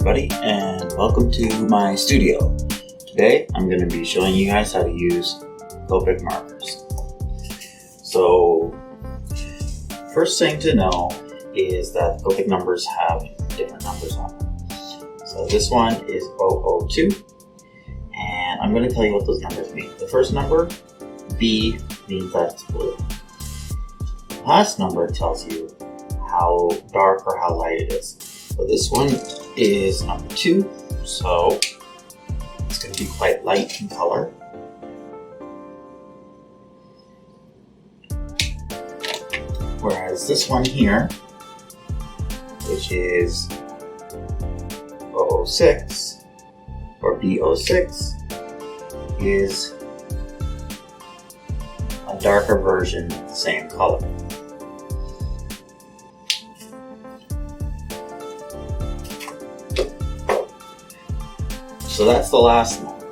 everybody, and welcome to my studio. Today I'm going to be showing you guys how to use Copic Markers. So, first thing to know is that Copic numbers have different numbers on them. So this one is 002, and I'm going to tell you what those numbers mean. The first number, B, means that it's blue. The last number tells you how dark or how light it is. So this one is number 2, so it's going to be quite light in color. Whereas this one here, which is 006 or B06, is a darker version of the same color. So that's the last number.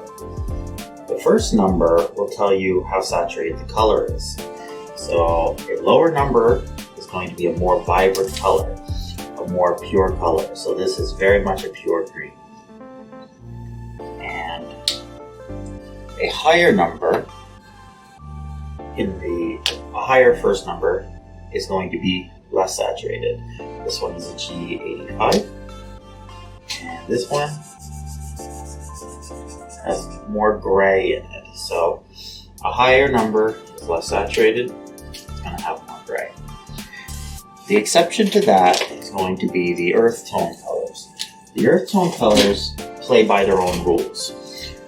The first number will tell you how saturated the color is. So a lower number is going to be a more vibrant color, a more pure color. So this is very much a pure green. And a higher number, a higher first number, is going to be less saturated. This one is a G85. And this one has more gray in it. So a higher number is less saturated, it's going to have more gray. The exception to that is going to be the earth tone colors. The earth tone colors play by their own rules.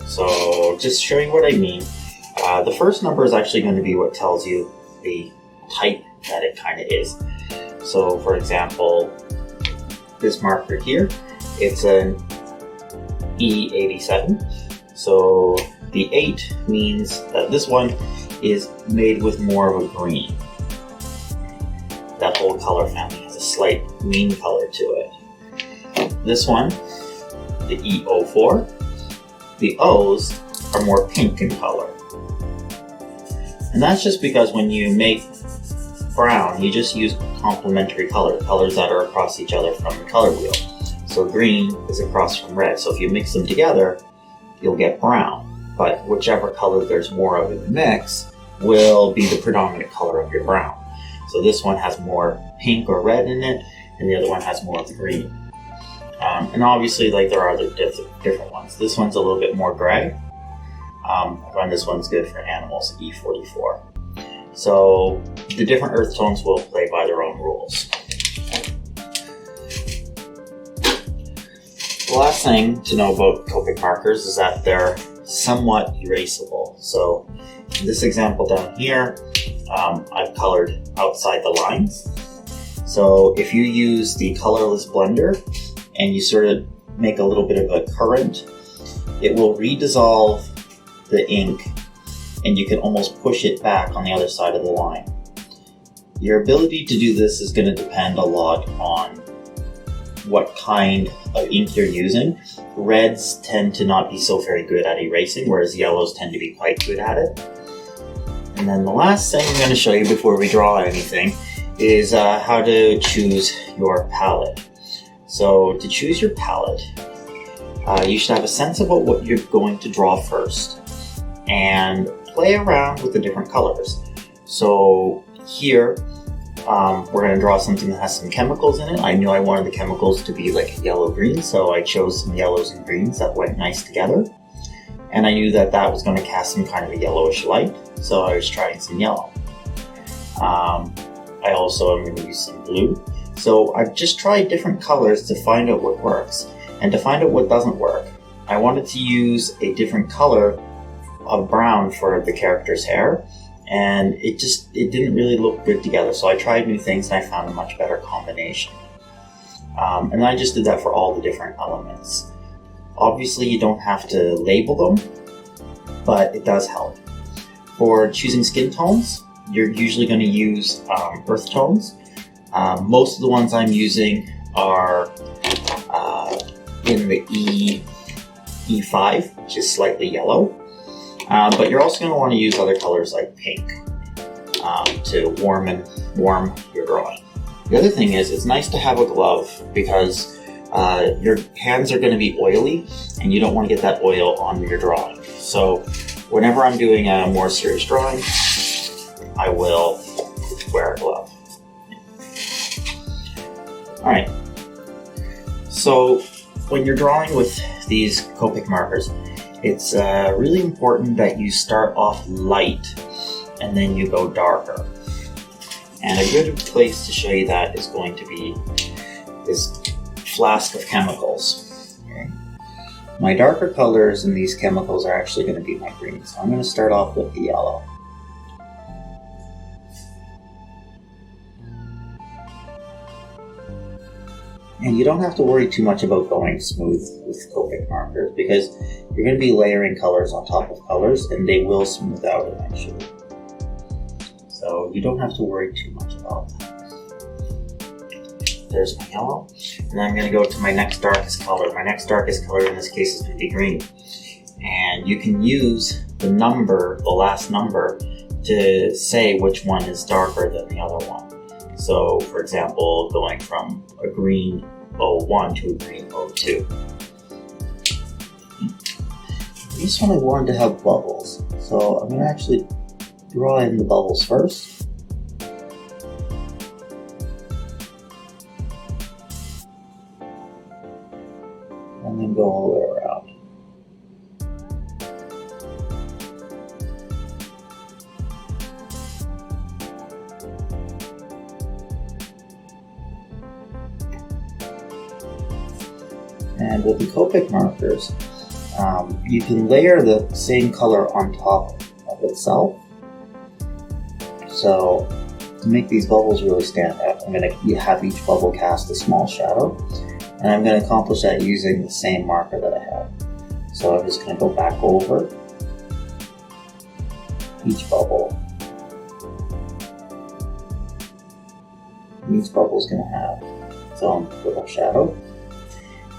So just showing what I mean, the first number is actually going to be what tells you the type that it kind of is. So for example, this marker here, it's an E87. So the 8 means that this one is made with more of a green. That whole color family has a slight green color to it. This one, the E04, the O's are more pink in color. And that's just because when you make brown, you just use complementary colors that are across each other from the color wheel. So green is across from red. So if you mix them together, you'll get brown. But whichever color there's more of in the mix will be the predominant color of your brown. So this one has more pink or red in it, and the other one has more of the green. And obviously, like, there are other different ones. This one's a little bit more gray. I find this one's good for animals, E44. So the different earth tones will play by their own rules. The last thing to know about Copic markers is that they're somewhat erasable. So in this example down here, I've colored outside the lines. So if you use the colorless blender and you sort of make a little bit of a current, it will redissolve the ink and you can almost push it back on the other side of the line. Your ability to do this is going to depend a lot on what kind of ink you're using. Reds tend to not be so very good at erasing, whereas yellows tend to be quite good at it. And then the last thing I'm going to show you before we draw anything is how to choose your palette. So to choose your palette, you should have a sense about what you're going to draw first and play around with the different colors. So here, we're going to draw something that has some chemicals in it. I knew I wanted the chemicals to be like a yellow-green, so I chose some yellows and greens that went nice together. And I knew that that was going to cast some kind of a yellowish light, so I was trying some yellow. I also am going to use some blue. So I've just tried different colors to find out what works. And to find out what doesn't work, I wanted to use a different color of brown for the character's hair. And it didn't really look good together. So I tried new things and I found a much better combination. And I just did that for all the different elements. Obviously you don't have to label them, but it does help. For choosing skin tones, you're usually going to use earth tones. Most of the ones I'm using are in the E5, which is slightly yellow. But you're also going to want to use other colors like pink to warm your drawing. The other thing is, it's nice to have a glove because your hands are going to be oily, and you don't want to get that oil on your drawing. So whenever I'm doing a more serious drawing, I will wear a glove. Alright, so when you're drawing with these Copic markers, it's really important that you start off light and then you go darker. And a good place to show you that is going to be this flask of chemicals. Okay. My darker colors in these chemicals are actually going to be my green. So I'm going to start off with the yellow. And you don't have to worry too much about going smooth with Copic markers because you're going to be layering colors on top of colors and they will smooth out eventually. So you don't have to worry too much about that. There's my yellow. And then I'm going to go to my next darkest color. My next darkest color in this case is going to be green. And you can use the number, the last number, to say which one is darker than the other one. So, for example, going from a green 01 to a green 02. This one I wanted to have bubbles, so I'm going to actually draw in the bubbles first. And then go all the way around. And with the Copic markers, you can layer the same color on top of itself. So to make these bubbles really stand out, I'm going to have each bubble cast a small shadow. And I'm going to accomplish that using the same marker that I have. So I'm just going to go back over each bubble. And each bubble is going to have its own little shadow.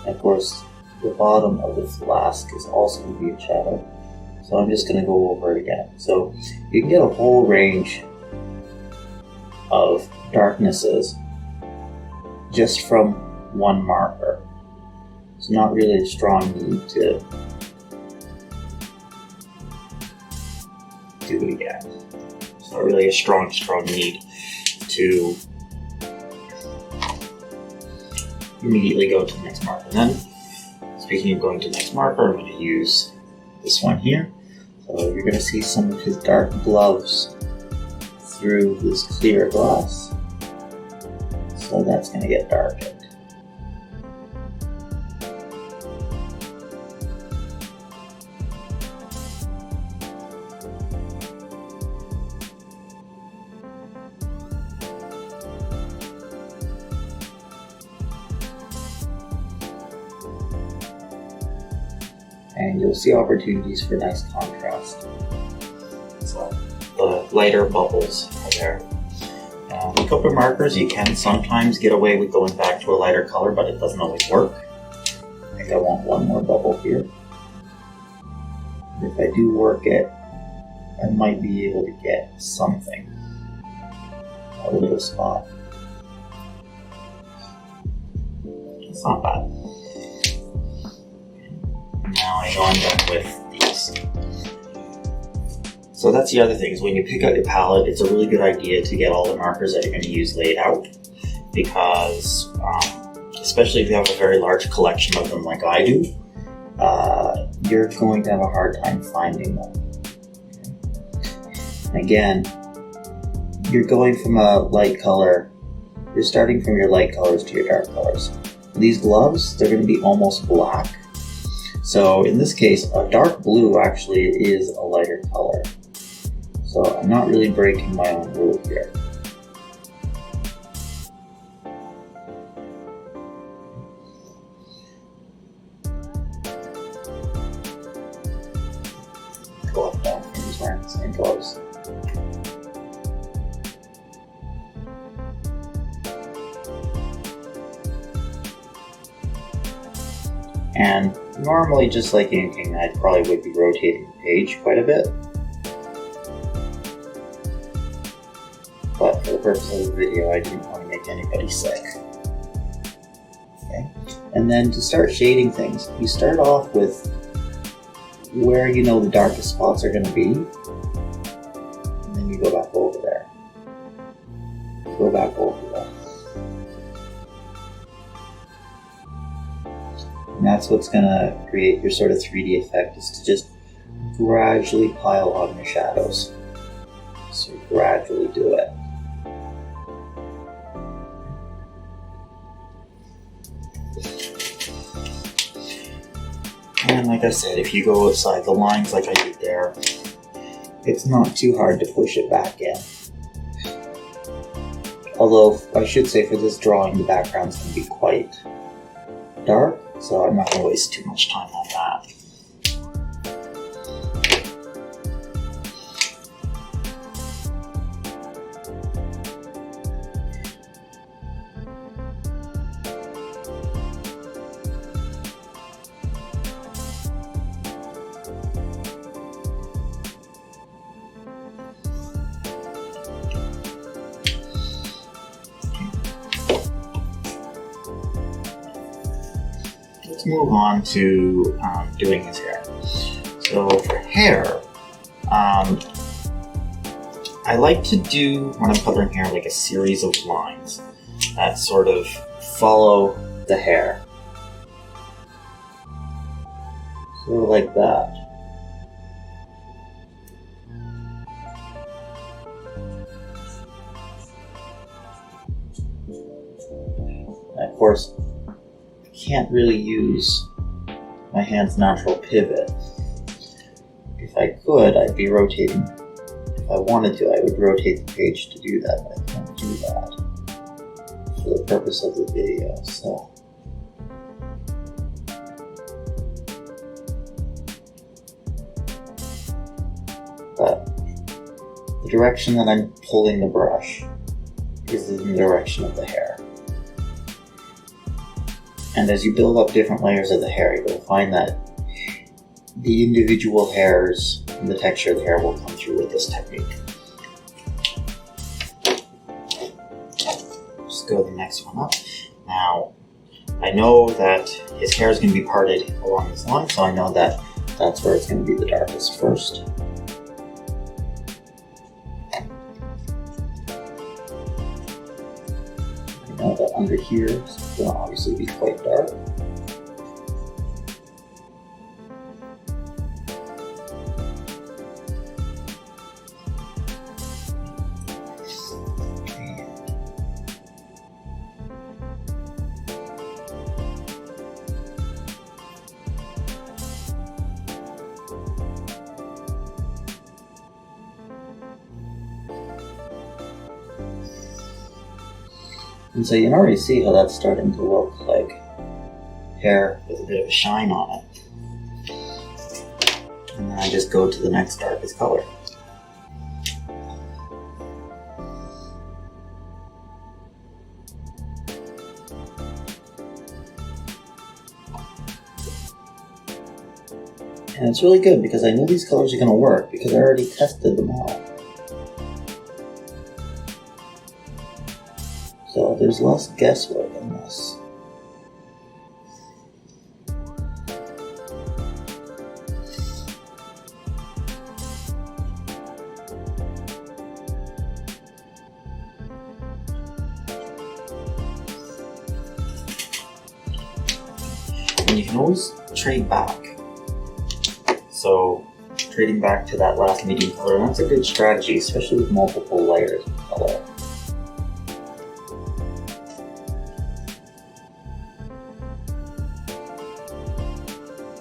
And of course, the bottom of the flask is also going to be a shadow. So I'm just going to go over it again. So you can get a whole range of darknesses just from one marker. It's not really a strong need to do it again. It's not really a strong need to immediately go to the next marker. Then, speaking of going to the next marker, I'm going to use this one here. So you're going to see some of his dark gloves through this clear glass. So that's going to get darkened. And you'll see opportunities for nice contrast. So the lighter bubbles are there. With Copic markers, you can sometimes get away with going back to a lighter color, but it doesn't always work. I think I want one more bubble here. If I do work it, I might be able to get something. A little spot. It's not bad. Now I know I'm done with these. So that's the other thing, is when you pick out your palette, it's a really good idea to get all the markers that you're going to use laid out, because especially if you have a very large collection of them like I do, you're going to have a hard time finding them. And again, you're going from a light color, you're starting from your light colors to your dark colors. These gloves, they're going to be almost black. So in this case, a dark blue actually is a lighter color. So I'm not really breaking my own rule here. Go up down, he's wearing the same gloves. And normally, just like inking, I probably would be rotating the page quite a bit. But for the purpose of the video, I didn't want to make anybody sick. Okay. And then to start shading things, you start off with where you know the darkest spots are going to be, and then you go back over there. Go back over there. And that's what's going to create your sort of 3D effect, is to just gradually pile on your shadows. So gradually do it. And like I said, if you go outside the lines like I did there, it's not too hard to push it back in. Although, I should say for this drawing, the background's going to be quite dark, so I'm not going to waste too much time on that. Let's move on to doing his hair. So for hair, I like to do, when I'm coloring hair, like a series of lines that sort of follow the hair. Sort of like that. And of course, can't really use my hand's natural pivot. If I could, I'd be rotating. If I wanted to, I would rotate the page to do that, but I can't do that for the purpose of the video. So but the direction that I'm pulling the brush is in the direction of the hair. And as you build up different layers of the hair, you're going to find that the individual hairs and the texture of the hair will come through with this technique. Just go to the next one up. Now, I know that his hair is going to be parted along this line, so I know that that's where it's going to be the darkest first. I know that under here it's going to obviously be quite dark. And so you can already see how that's starting to look like hair with a bit of a shine on it. And then I just go to the next darkest color. And it's really good because I know these colors are going to work because I already tested them out. So there's less guesswork in this. And you can always trade back. So trading back to that last medium color, that's a good strategy, especially with multiple layers of color.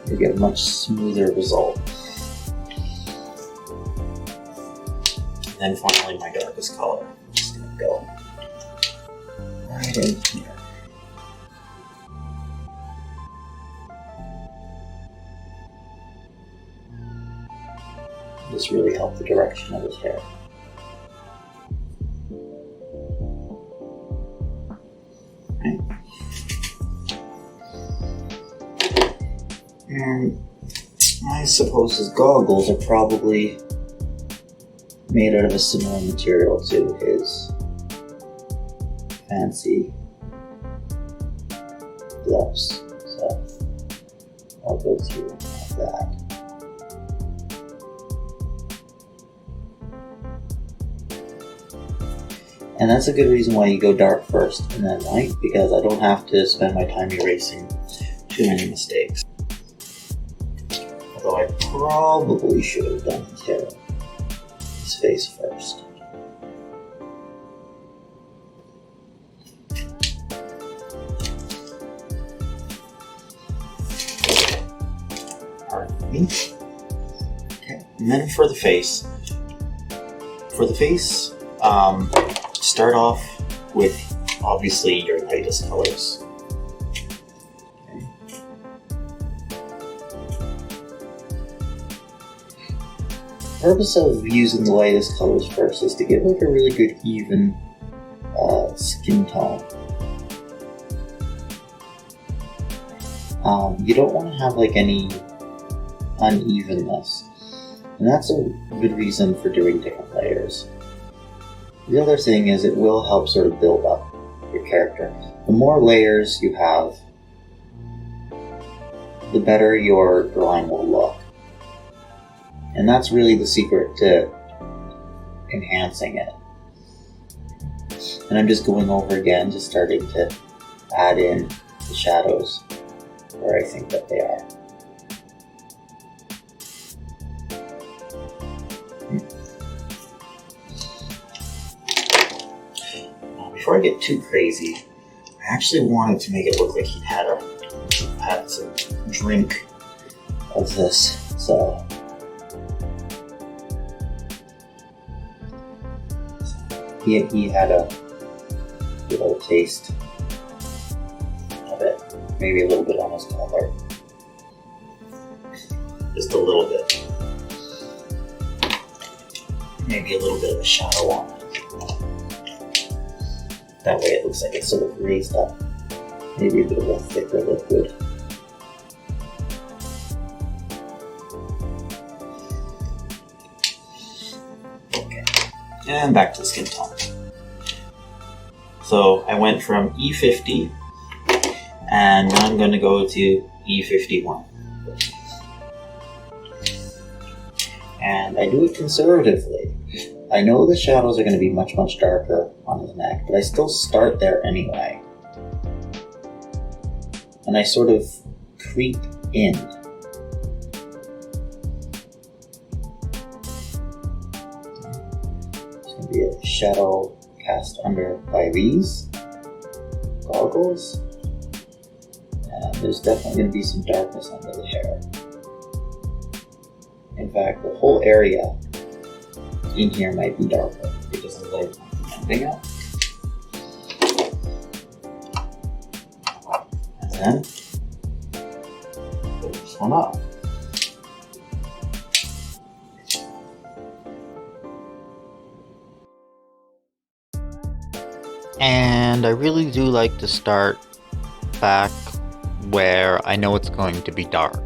You get a much smoother result. And then finally my darkest color. I'm just going to go right in here. This really helped the direction of his hair. Right. And I suppose his goggles are probably made out of a similar material to his fancy gloves. I'll go through that. And that's a good reason why you go dark first and then light, because I don't have to spend my time erasing too many mistakes. Although I probably should have done his face first. Pardon me. Okay, and then for the face. Start off with obviously your lightest colors. Okay. The purpose of using the lightest colors first is to get like a really good even skin tone. You don't want to have like any unevenness, and that's a good reason for doing different layers. The other thing is it will help sort of build up your character. The more layers you have, the better your drawing will look. And that's really the secret to enhancing it. And I'm just going over again, just starting to add in the shadows where I think that they are. Before I get too crazy, I actually wanted to make it look like he had some drink of this, so he had a little taste of it, maybe a little bit on his collar, just a little bit, maybe a little bit of a shadow on it. That way it looks like it's sort of raised up. Maybe a bit of a thicker liquid. Okay, and back to the skin tone. So I went from E50, and now I'm going to go to E51. And I do it conservatively. I know the shadows are going to be much, much darker on his neck, but I still start there anyway. And I sort of creep in. There's going to be a shadow cast under by these goggles. And there's definitely going to be some darkness under the hair. In fact, the whole area in here might be darker because of the light ending up. And then put this one up. And I really do like to start back where I know it's going to be dark.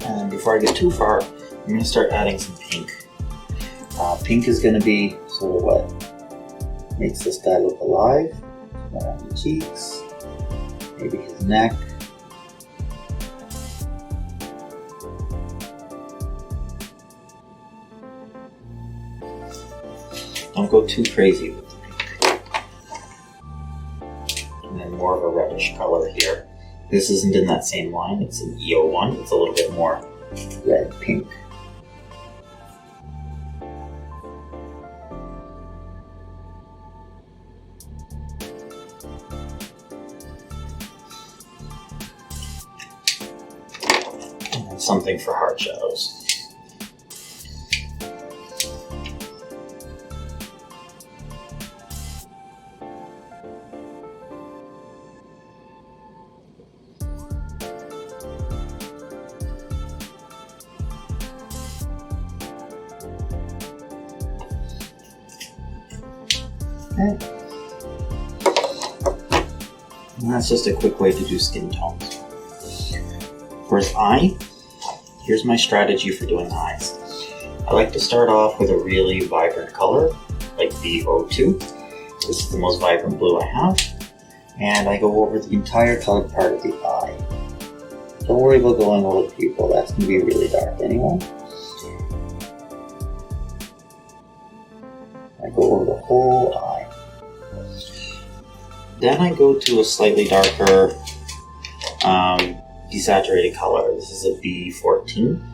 And before I get too far, I'm going to start adding some pink. Pink is going to be sort of what makes this guy look alive. Around the cheeks, maybe his neck. Don't go too crazy with the pink. And then more of a reddish color here. This isn't in that same line, it's in E01, it's a little bit more red-pink. And then something for hard shadows. Okay. And that's just a quick way to do skin tones. For his eye, here's my strategy for doing eyes. I like to start off with a really vibrant color, like the O2. This is the most vibrant blue I have. And I go over the entire colored part of the eye. Don't worry about going over the pupil, that's going to be really dark anyway. I go over the whole eye. Then I go to a slightly darker desaturated color. This is a B14.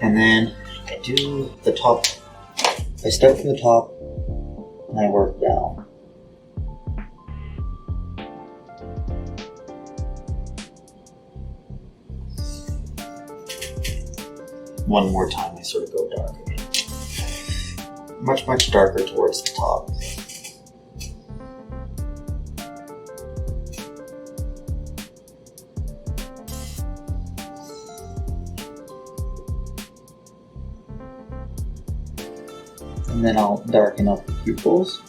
And then I do the top. I start from the top and I work down. One more time I sort of go dark again. Much darker towards the top. And then I'll darken up the pupils.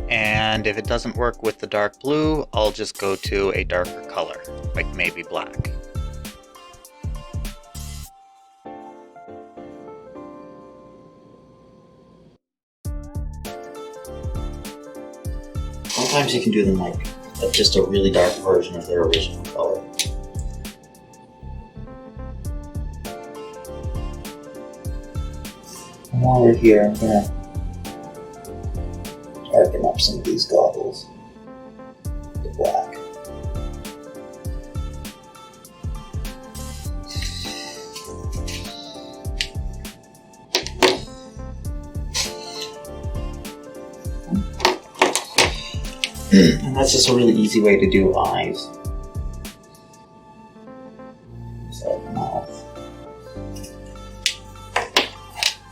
And if it doesn't work with the dark blue, I'll just go to a darker color, like maybe black. Sometimes you can do them like just a really dark version of their original color. And while we're here, I'm going to darken up some of these goggles to black. And that's just a really easy way to do eyes. So, mouth.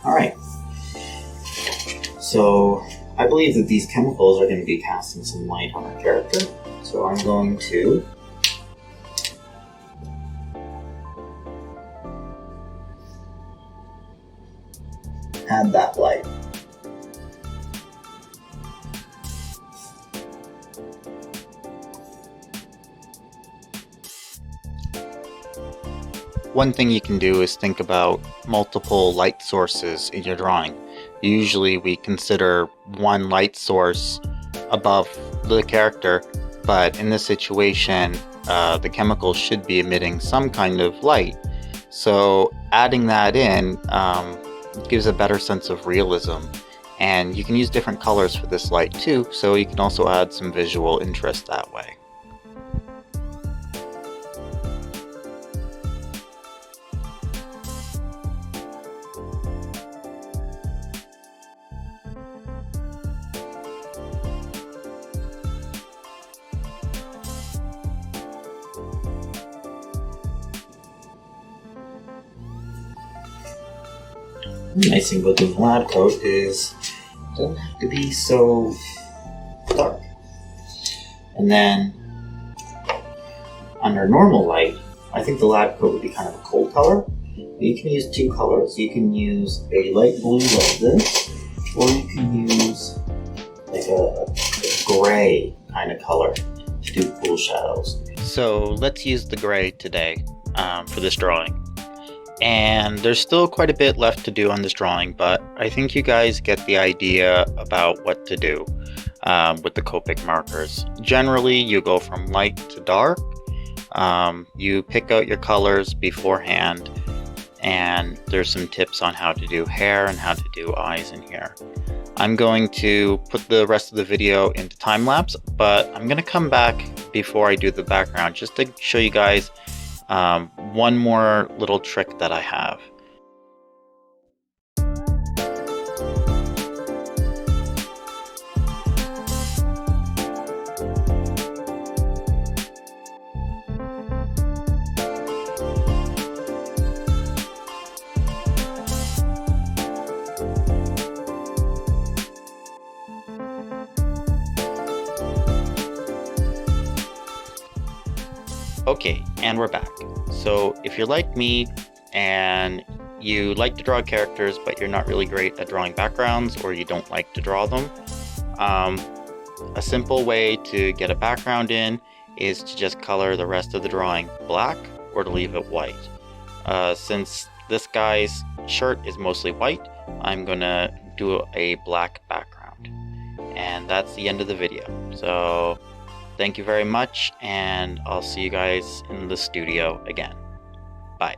Alright. So, I believe that these chemicals are going to be casting some light on our character. So I'm going to add that light. One thing you can do is think about multiple light sources in your drawing. Usually we consider one light source above the character, but in this situation the chemical should be emitting some kind of light. So adding that in gives a better sense of realism, and you can use different colors for this light too, so you can also add some visual interest that way. The nice thing about doing lab coat is it doesn't have to be so dark. And then under normal light, I think the lab coat would be kind of a cold color. You can use two colors. You can use a light blue like this, or you can use like a gray kind of color to do cool shadows. So let's use the gray today for this drawing. And there's still quite a bit left to do on this drawing, but I think you guys get the idea about what to do with the Copic markers. Generally, you go from light to dark. You pick out your colors beforehand, and there's some tips on how to do hair and how to do eyes in here. I'm going to put the rest of the video into time lapse, but I'm going to come back before I do the background just to show you guys one more little trick that I have. Okay, and we're back. So if you're like me and you like to draw characters but you're not really great at drawing backgrounds, or you don't like to draw them, a simple way to get a background in is to just color the rest of the drawing black or to leave it white. Since this guy's shirt is mostly white, I'm gonna do a black background. And that's the end of the video. So thank you very much, and I'll see you guys in the studio again. Bye.